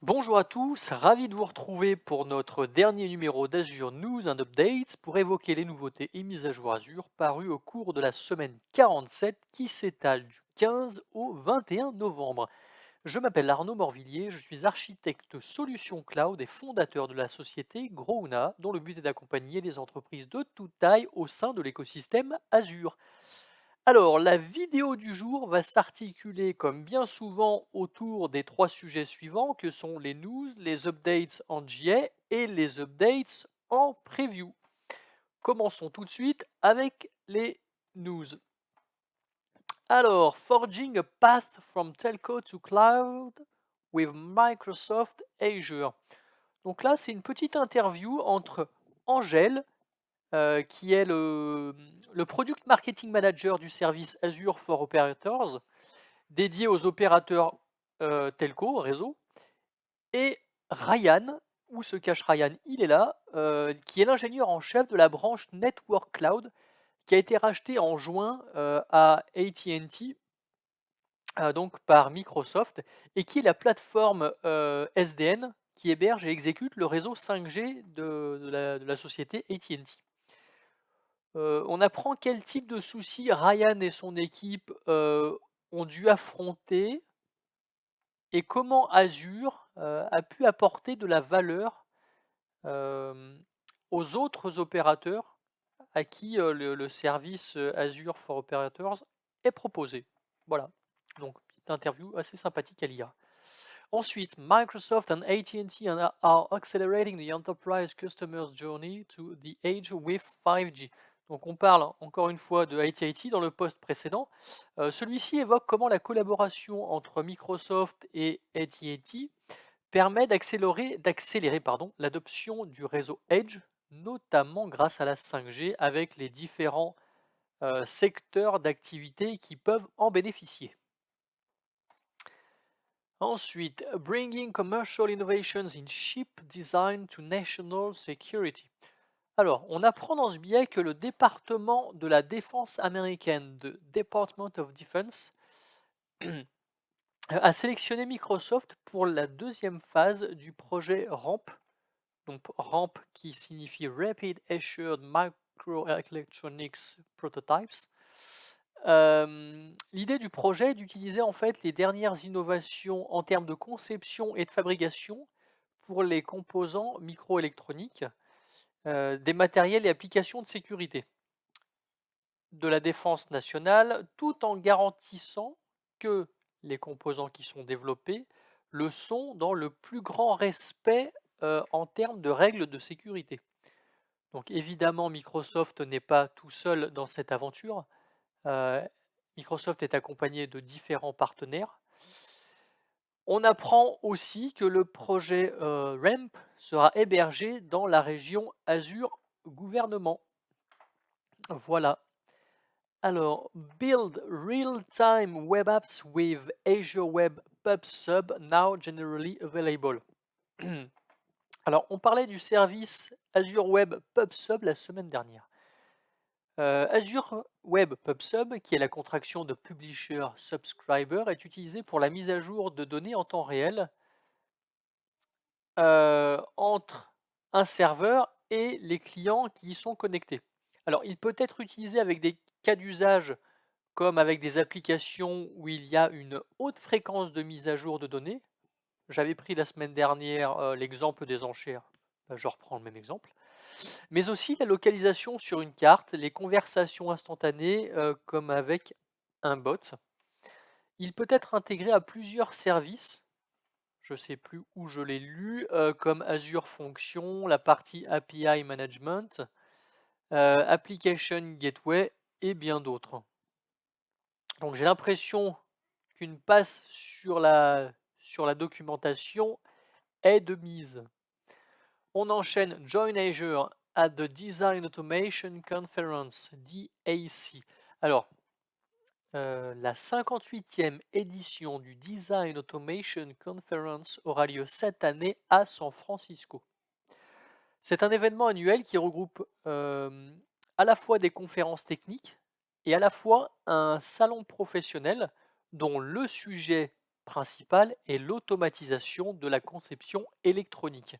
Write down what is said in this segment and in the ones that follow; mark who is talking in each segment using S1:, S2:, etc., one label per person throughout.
S1: Bonjour à tous, ravi de vous retrouver pour notre dernier numéro d'Azure News and Updates pour évoquer les nouveautés et mises à jour Azure parues au cours de la semaine 47 qui s'étale du 15 au 21 novembre. Je m'appelle Arnaud Morvillier, je suis architecte solution cloud et fondateur de la société Grouna, dont le but est d'accompagner les entreprises de toute taille au sein de l'écosystème Azure. Alors, la vidéo du jour va s'articuler comme bien souvent autour des trois sujets suivants que sont les news, les updates en GA et les updates en preview. Commençons tout de suite avec les news. Alors, forging a path from telco to cloud with Microsoft Azure. Donc là, c'est une petite interview entre Angèle, qui est le Product Marketing Manager du service Azure for Operators, dédié aux opérateurs telco, réseau, et Ryan, où se cache Ryan? Il est là, qui est l'ingénieur en chef de la branche Network Cloud, qui a été racheté en juin à AT&T, donc par Microsoft, et qui est la plateforme SDN qui héberge et exécute le réseau 5G de la société AT&T. On apprend quel type de soucis Ryan et son équipe ont dû affronter et comment Azure a pu apporter de la valeur hem, aux autres opérateurs à qui le service Azure for Operators est proposé. Voilà, donc petite interview assez sympathique à lire. Ensuite, Microsoft and AT&T are accelerating the enterprise customer's journey to the age with 5G. Donc on parle encore une fois de AT&T dans le post précédent. Celui-ci évoque comment la collaboration entre Microsoft et AT&T permet d'accélérer l'adoption du réseau Edge, notamment grâce à la 5G avec les différents secteurs d'activité qui peuvent en bénéficier. Ensuite, bringing commercial innovations in chip design to national security. Alors, on apprend dans ce billet que le département de la défense américaine, de Department of Defense, a sélectionné Microsoft pour la deuxième phase du projet RAMP, donc RAMP qui signifie Rapid Assured Microelectronics Prototypes. L'idée du projet est d'utiliser en fait les dernières innovations en termes de conception et de fabrication pour les composants microélectroniques, des matériels et applications de sécurité de la défense nationale, tout en garantissant que les composants qui sont développés le sont dans le plus grand respect en termes de règles de sécurité. Donc évidemment, Microsoft n'est pas tout seul dans cette aventure. Euh, Microsoft est accompagné de différents partenaires. On apprend aussi que le projet RAMP sera hébergé dans la région Azure Gouvernement. Voilà. Alors, build real-time web apps with Azure Web PubSub now generally available. Alors, on parlait du service Azure Web PubSub la semaine dernière. Azure Web PubSub, qui est la contraction de Publisher Subscriber, est utilisé pour la mise à jour de données en temps réel entre un serveur et les clients qui y sont connectés. Alors, il peut être utilisé avec des cas d'usage comme avec des applications où il y a une haute fréquence de mise à jour de données. J'avais pris la semaine dernière l'exemple des enchères, je reprends le même exemple. Mais aussi la localisation sur une carte, les conversations instantanées comme avec un bot. Il peut être intégré à plusieurs services, je ne sais plus où je l'ai lu, comme Azure Functions, la partie API Management, Application Gateway et bien d'autres. Donc j'ai l'impression qu'une passe sur la documentation est de mise. On enchaîne Join Azure at the Design Automation Conference, DAC. Alors, la 58e édition du Design Automation Conference aura lieu cette année à San Francisco. C'est un événement annuel qui regroupe à la fois des conférences techniques et à la fois un salon professionnel dont le sujet principale est l'automatisation de la conception électronique.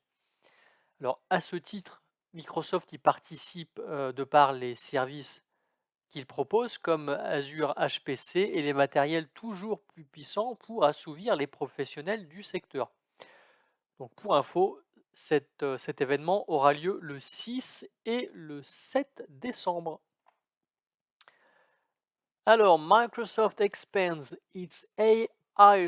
S1: Alors, à ce titre, Microsoft y participe de par les services qu'il propose, comme Azure HPC et les matériels toujours plus puissants pour assouvir les professionnels du secteur. Donc, pour info, cet événement aura lieu le 6 et le 7 décembre. Alors, Microsoft expands its AI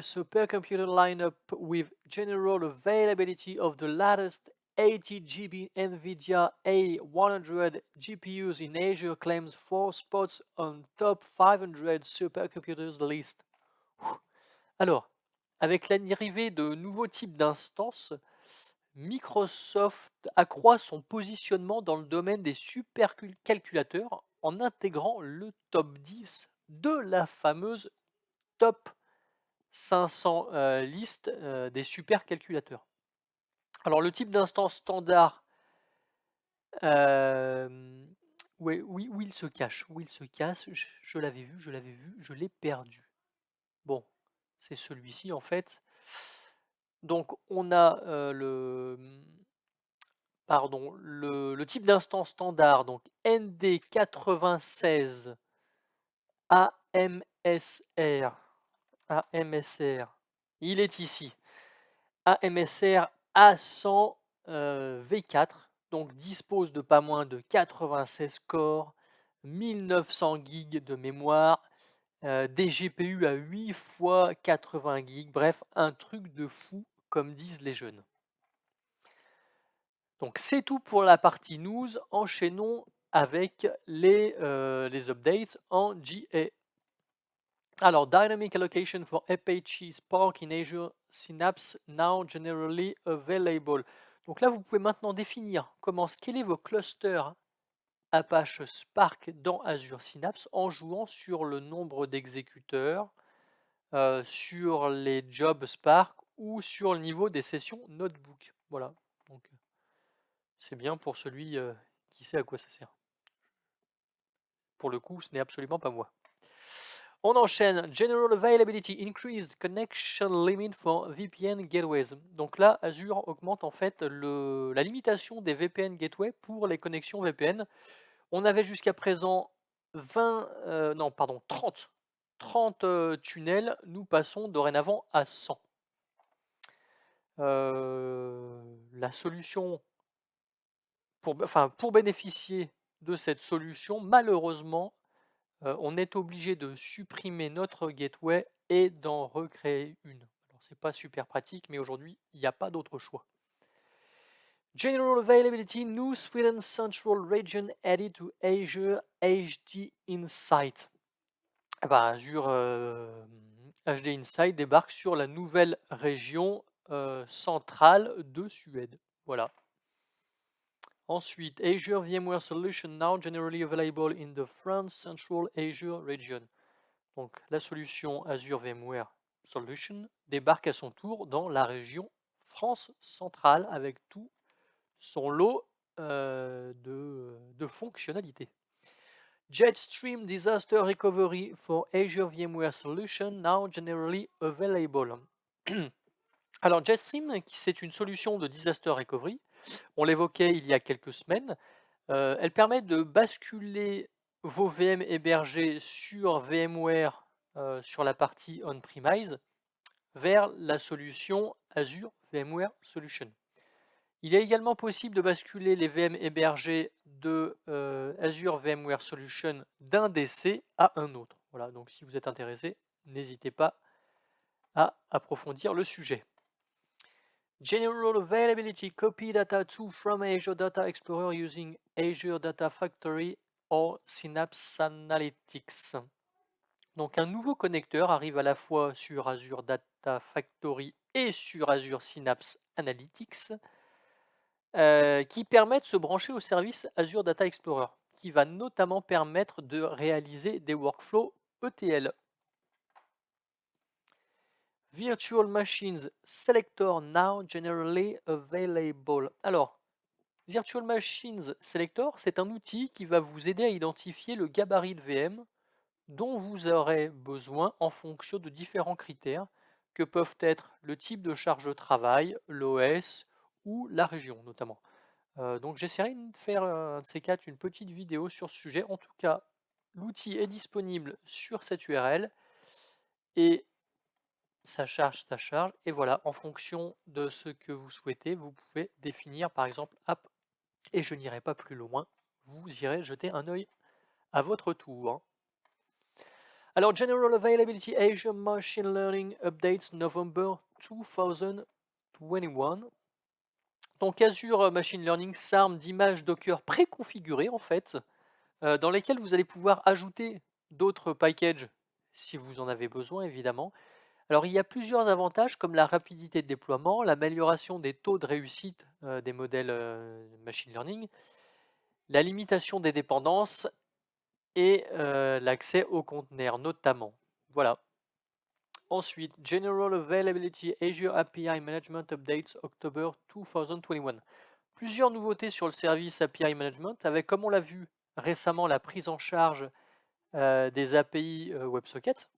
S1: supercomputer lineup with general availability of the latest 80 GB NVIDIA A100 GPUs in Azure claims 4 spots on top 500 supercomputers list. Alors, avec l'arrivée de nouveaux types d'instances, Microsoft accroît son positionnement dans le domaine des supercalculateurs en intégrant le top 10 de la fameuse top 500 liste des supercalculateurs. Alors le type d'instance standard, où il se cache? Où il se cache? Je l'avais vu, je l'ai perdu. Bon, c'est celui-ci en fait. Donc on a le type d'instance standard, donc ND96 AMSR. AMSR. Il est ici. AMSR A100 V4, donc dispose de pas moins de 96 corps, 1900 GB de mémoire, des GPU à 8 fois 80 GB, bref, un truc de fou, comme disent les jeunes. Donc c'est tout pour la partie news. Enchaînons avec les updates en GA. Alors, Dynamic Allocation for Apache Spark in Azure Synapse now generally available. Donc là, vous pouvez maintenant définir comment scaler vos clusters Apache Spark dans Azure Synapse en jouant sur le nombre d'exécuteurs, sur les jobs Spark ou sur le niveau des sessions notebook. Voilà. Donc, c'est bien pour celui qui sait à quoi ça sert. Pour le coup, ce n'est absolument pas moi. On enchaîne. General Availability Increased Connection Limit for VPN Gateways. Donc là, Azure augmente en fait la limitation des VPN Gateway pour les connexions VPN. On avait jusqu'à présent 30 tunnels. Nous passons dorénavant à 100. La solution pour bénéficier de cette solution, malheureusement, on est obligé de supprimer notre gateway et d'en recréer une. Alors c'est pas super pratique, mais aujourd'hui, il n'y a pas d'autre choix. General Availability, New Sweden Central Region added to Azure HD Insight. Azure HD Insight débarque sur la nouvelle région centrale de Suède. Voilà. Ensuite, Azure VMware Solution now generally available in the France Central Azure region. Donc la solution Azure VMware Solution débarque à son tour dans la région France centrale avec tout son lot de fonctionnalités. Jetstream Disaster Recovery for Azure VMware Solution now generally available. Alors Jetstream, c'est une solution de disaster recovery. On l'évoquait il y a quelques semaines. Elle permet de basculer vos VM hébergés sur VMware sur la partie on-premise vers la solution Azure VMware Solution. Il est également possible de basculer les VM hébergés de Azure VMware Solution d'un DC à un autre. Voilà, donc si vous êtes intéressé, n'hésitez pas à approfondir le sujet. General Availability Copy Data to from Azure Data Explorer using Azure Data Factory or Synapse Analytics. Donc un nouveau connecteur arrive à la fois sur Azure Data Factory et sur Azure Synapse Analytics qui permet de se brancher au service Azure Data Explorer, qui va notamment permettre de réaliser des workflows ETL. Virtual Machines Selector now generally available. Alors, Virtual Machines Selector, c'est un outil qui va vous aider à identifier le gabarit de VM dont vous aurez besoin en fonction de différents critères que peuvent être le type de charge de travail, l'OS ou la région notamment. Donc j'essaierai de faire, un de ces 4 une petite vidéo sur ce sujet. En tout cas, l'outil est disponible sur cette URL et ça charge et voilà, en fonction de ce que vous souhaitez, vous pouvez définir par exemple app et je n'irai pas plus loin, vous irez jeter un œil à votre tour. Alors General Availability Azure Machine Learning Updates November 2021. Donc Azure Machine Learning s'arme d'images Docker préconfigurées en fait, dans lesquelles vous allez pouvoir ajouter d'autres packages si vous en avez besoin évidemment. Alors il y a plusieurs avantages comme la rapidité de déploiement, l'amélioration des taux de réussite des modèles machine learning, la limitation des dépendances et l'accès aux conteneurs notamment. Voilà. Ensuite, General Availability Azure API Management Updates October 2021. Plusieurs nouveautés sur le service API Management avec, comme on l'a vu récemment, la prise en charge des API WebSocket,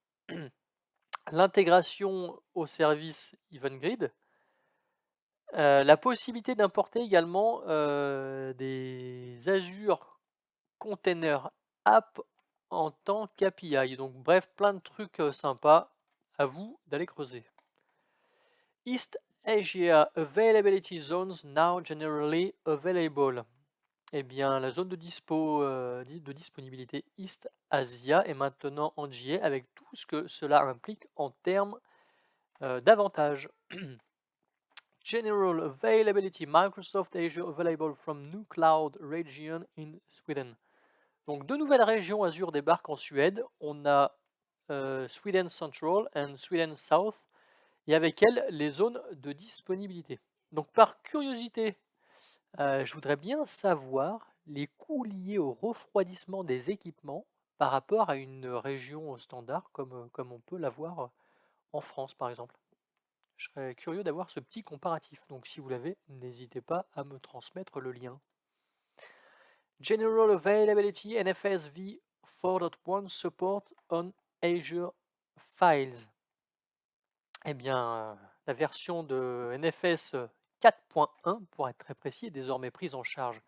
S1: l'intégration au service EventGrid, la possibilité d'importer également des Azure Container App en tant qu'API. Donc bref, plein de trucs sympas, à vous d'aller creuser. East Asia Availability Zones now generally available. Eh bien, la zone de de disponibilité East Asia est maintenant en GA avec tout ce que cela implique en termes d'avantages. General Availability Microsoft Azure available from new cloud region in Sweden. Donc deux nouvelles régions Azure débarquent en Suède. On a Sweden Central et Sweden South et avec elles les zones de disponibilité. Donc par curiosité, je voudrais bien savoir les coûts liés au refroidissement des équipements par rapport à une région standard comme on peut l'avoir en France par exemple. Je serais curieux d'avoir ce petit comparatif. Donc si vous l'avez, n'hésitez pas à me transmettre le lien. General Availability NFS v4.1 Support on Azure Files. Eh bien, la version de NFS 4.1, pour être très précis, est désormais prise en charge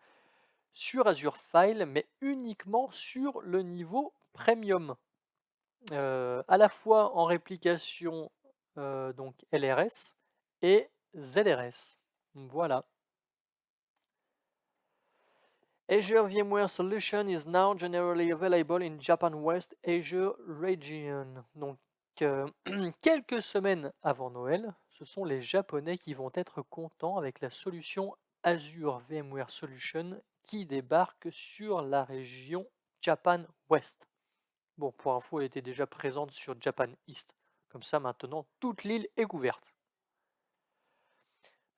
S1: sur Azure File, mais uniquement sur le niveau Premium, à la fois en réplication donc LRS et ZRS. Voilà. Azure VMware Solution is now generally available in Japan West Asia region. Donc, quelques semaines avant Noël, ce sont les Japonais qui vont être contents avec la solution Azure VMware Solution qui débarque sur la région Japan West. Bon, pour info, elle était déjà présente sur Japan East. Comme ça, maintenant, toute l'île est couverte.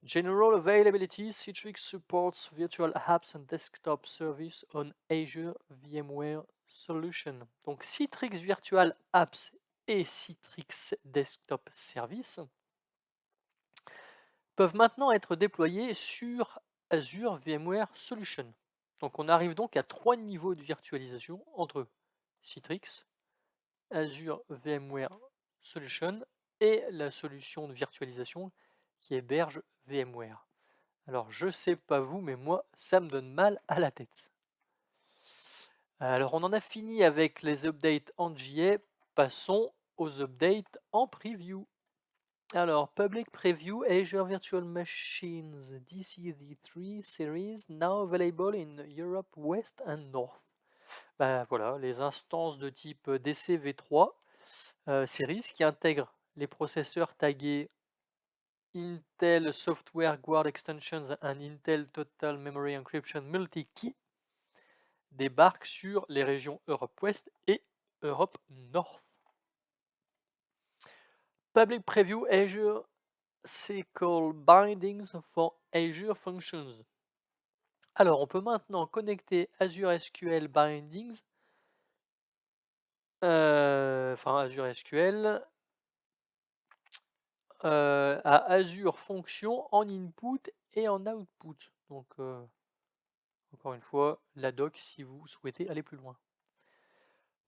S1: General Availability, Citrix supports virtual apps and desktop service on Azure VMware Solution. Donc Citrix Virtual Apps et Citrix Desktop Service peuvent maintenant être déployés sur Azure VMware Solution. Donc on arrive donc à 3 niveaux de virtualisation entre Citrix, Azure VMware Solution et la solution de virtualisation qui héberge VMware. Alors je sais pas vous, mais moi ça me donne mal à la tête. Alors on en a fini avec les updates en GA, passons aux updates en preview. Alors Public Preview Azure Virtual Machines DCV3 Series now available in Europe West and North. Ben voilà, les instances de type DCV3 Series qui intègrent les processeurs tagués Intel Software Guard Extensions and Intel Total Memory Encryption Multi-Key débarquent sur les régions Europe Ouest et Europe North. Public Preview Azure SQL Bindings for Azure Functions. Alors, on peut maintenant connecter Azure SQL Bindings, Azure SQL, à Azure Functions en input et en output. Donc, encore une fois, la doc si vous souhaitez aller plus loin.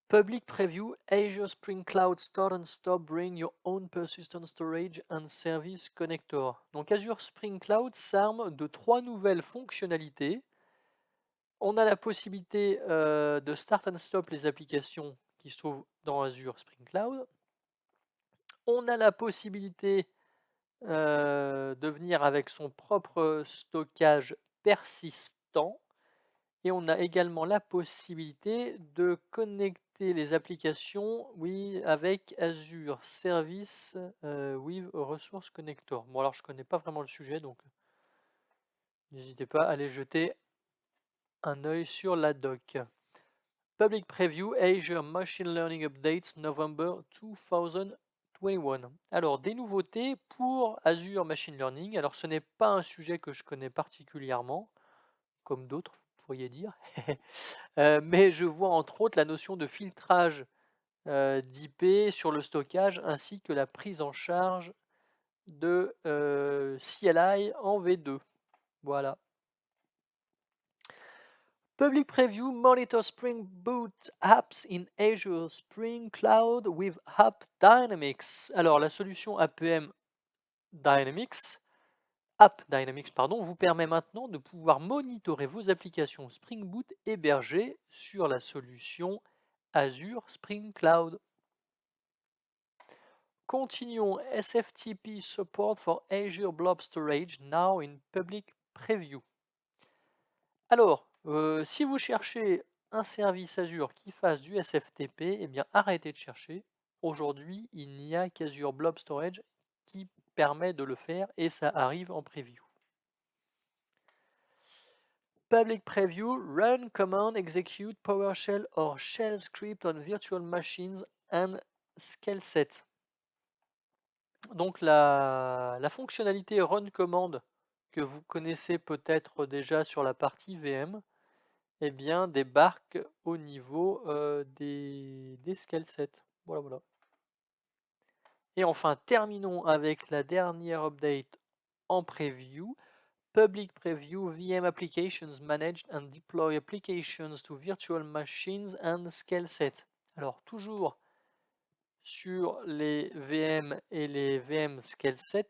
S1: Public preview, Azure Spring Cloud Start and Stop, bring your own persistent storage and service connector. Donc Azure Spring Cloud s'arme de 3 nouvelles fonctionnalités. On a la possibilité de start and stop les applications qui se trouvent dans Azure Spring Cloud. On a la possibilité de venir avec son propre stockage persistant. Et on a également la possibilité de connecter les applications, oui, avec Azure Service with Resource Connector. Bon, alors je connais pas vraiment le sujet, donc n'hésitez pas à aller jeter un œil sur la doc. Public Preview Azure Machine Learning Updates November 2021. Alors, des nouveautés pour Azure Machine Learning. Alors, ce n'est pas un sujet que je connais particulièrement, comme d'autres, vous pourriez dire. Mais je vois entre autres la notion de filtrage d'IP sur le stockage ainsi que la prise en charge de CLI en V2. Voilà. Public Preview Monitor Spring Boot Apps in Azure Spring Cloud with App Dynamics. Alors, la solution APM Dynamics, App Dynamics, pardon, vous permet maintenant de pouvoir monitorer vos applications Spring Boot hébergées sur la solution Azure Spring Cloud. Continuons SFTP support for Azure Blob Storage now in public preview. Alors, si vous cherchez un service Azure qui fasse du SFTP, eh bien arrêtez de chercher. Aujourd'hui, il n'y a qu'Azure Blob Storage qui permet de le faire et ça arrive en preview. Public preview, run command execute PowerShell or shell script on virtual machines and scale set. Donc la fonctionnalité run command que vous connaissez peut-être déjà sur la partie VM, eh bien débarque au niveau des scale sets. Voilà, voilà. Et enfin, terminons avec la dernière update en preview. Public preview VM applications managed and deploy applications to virtual machines and scale set. Alors toujours sur les VM et les VM scale set,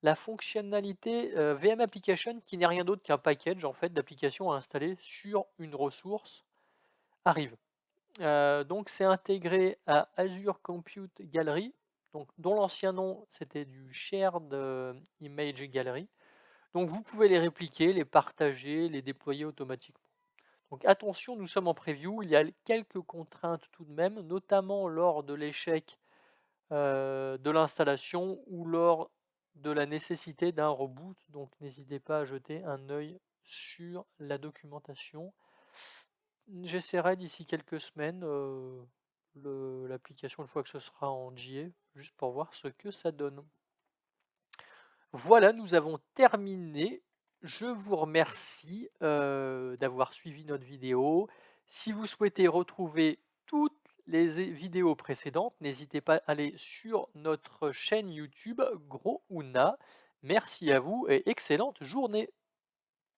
S1: la fonctionnalité VM application qui n'est rien d'autre qu'un package en fait d'applications à installer sur une ressource arrive. Donc c'est intégré à Azure Compute Gallery, donc, dont l'ancien nom c'était du Shared Image Gallery. Donc vous pouvez les répliquer, les partager, les déployer automatiquement. Donc attention, nous sommes en preview, il y a quelques contraintes tout de même, notamment lors de l'échec de l'installation ou lors de la nécessité d'un reboot. Donc n'hésitez pas à jeter un œil sur la documentation. J'essaierai d'ici quelques semaines l'application une fois que ce sera en JA, juste pour voir ce que ça donne. Voilà, nous avons terminé. Je vous remercie d'avoir suivi notre vidéo. Si vous souhaitez retrouver toutes les vidéos précédentes, n'hésitez pas à aller sur notre chaîne YouTube Gros Ouna. Merci à vous et excellente journée.